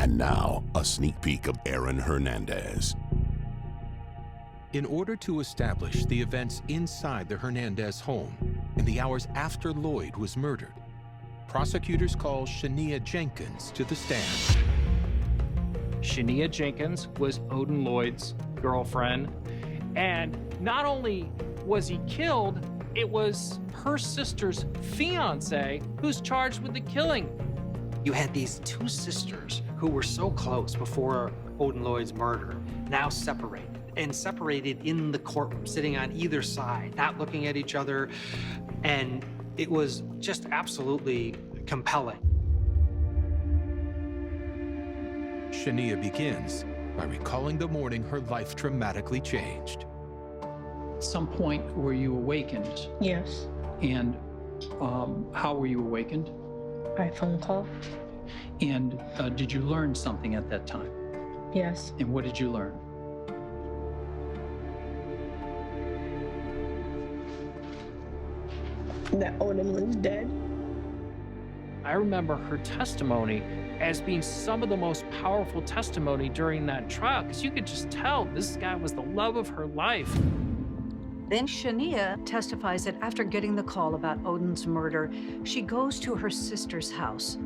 And now, a sneak peek of Aaron Hernandez. In order to establish the events inside the Hernandez home in the hours after Lloyd was murdered, prosecutors call Shania Jenkins to the stand. Shania Jenkins was Odin Lloyd's girlfriend, and not only was he killed, it was her sister's fiance who's charged with the killing. You had these two sisters who were so close before Odin Lloyd's murder, now separated, and separated in the courtroom, sitting on either side, not looking at each other, and it was just absolutely compelling. Shania begins by recalling the morning her life dramatically changed. Some point were you awakened? Yes. And how were you awakened? By phone call? And did you learn something at that time? Yes. And what did you learn? That Odin was dead. I remember her testimony as being some of the most powerful testimony during that trial, because you could just tell this guy was the love of her life. Then Shania testifies that after getting the call about Odin's murder, she goes to her sister's house.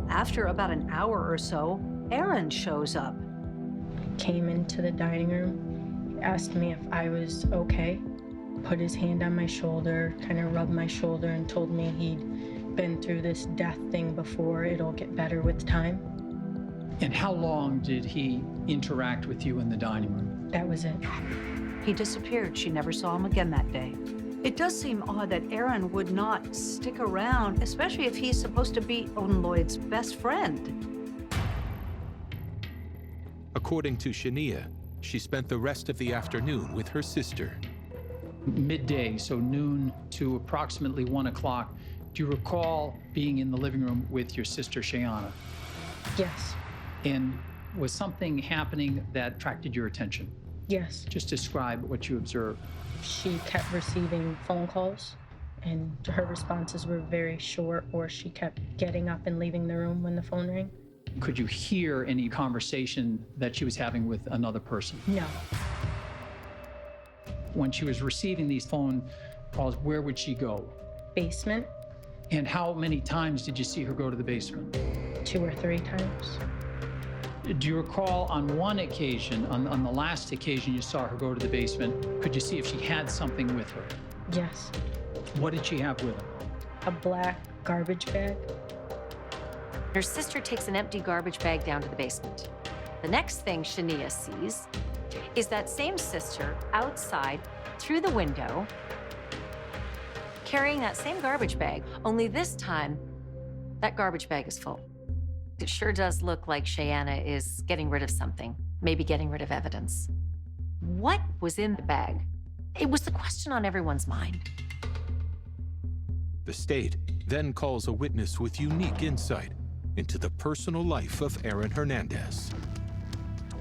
After about an hour or so, Aaron shows up. Came into the dining room, asked me if I was okay, put his hand on my shoulder, kind of rubbed my shoulder, and told me he'd been through this death thing before. It'll get better with time. And how long did he interact with you in the dining room? That was it. He disappeared. She never saw him again that day. It does seem odd that Aaron would not stick around, especially if he's supposed to be Odin Lloyd's best friend. According to Shania, she spent the rest of the afternoon with her sister. Midday, so noon to approximately 1 o'clock, do you recall being in the living room with your sister, Shayana? Yes. And was something happening that attracted your attention? Yes. Just describe what you observed. She kept receiving phone calls, and her responses were very short, or she kept getting up and leaving the room when the phone rang. Could you hear any conversation that she was having with another person? No. When she was receiving these phone calls, where would she go? Basement. And how many times did you see her go to the basement? 2 or 3 times. Do you recall on one occasion, on the last occasion you saw her go to the basement, could you see if she had something with her? Yes. What did she have with her? A black garbage bag. Her sister takes an empty garbage bag down to the basement. The next thing Shania sees is that same sister outside through the window carrying that same garbage bag, only this time that garbage bag is full. It sure does look like Shayana is getting rid of something, maybe getting rid of evidence. What was in the bag? It was the question on everyone's mind. The state then calls a witness with unique insight into the personal life of Aaron Hernandez.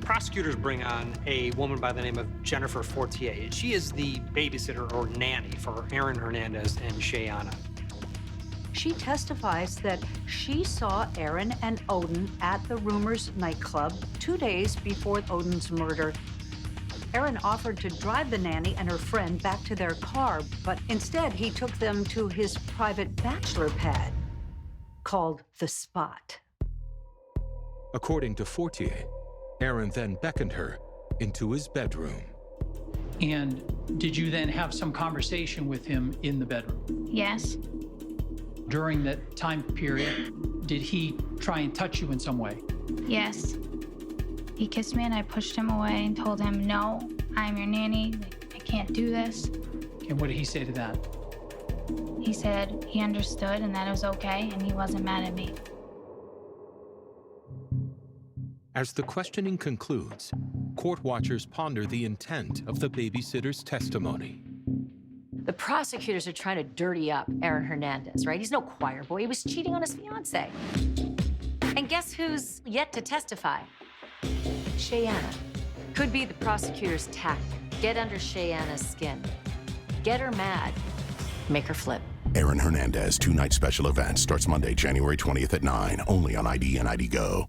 Prosecutors bring on a woman by the name of Jennifer Fortier. She is the babysitter or nanny for Aaron Hernandez and Shayana. She testifies that she saw Aaron and Odin at the Rumors nightclub 2 days before Odin's murder. Aaron offered to drive the nanny and her friend back to their car, but instead he took them to his private bachelor pad called The Spot. According to Fortier, Aaron then beckoned her into his bedroom. And did you then have some conversation with him in the bedroom? Yes. During that time period, did he try and touch you in some way? Yes. He kissed me and I pushed him away and told him, no, I'm your nanny. I can't do this. And what did he say to that? He said he understood and that it was okay and he wasn't mad at me. As the questioning concludes, court watchers ponder the intent of the babysitter's testimony. The prosecutors are trying to dirty up Aaron Hernandez, right? He's no choir boy. He was cheating on his fiance. And guess who's yet to testify? Shayana. Could be the prosecutor's tactic. Get under Shayana's skin. Get her mad. Make her flip. Aaron Hernandez 2-night special event starts Monday, January 20th at 9, only on ID and ID Go.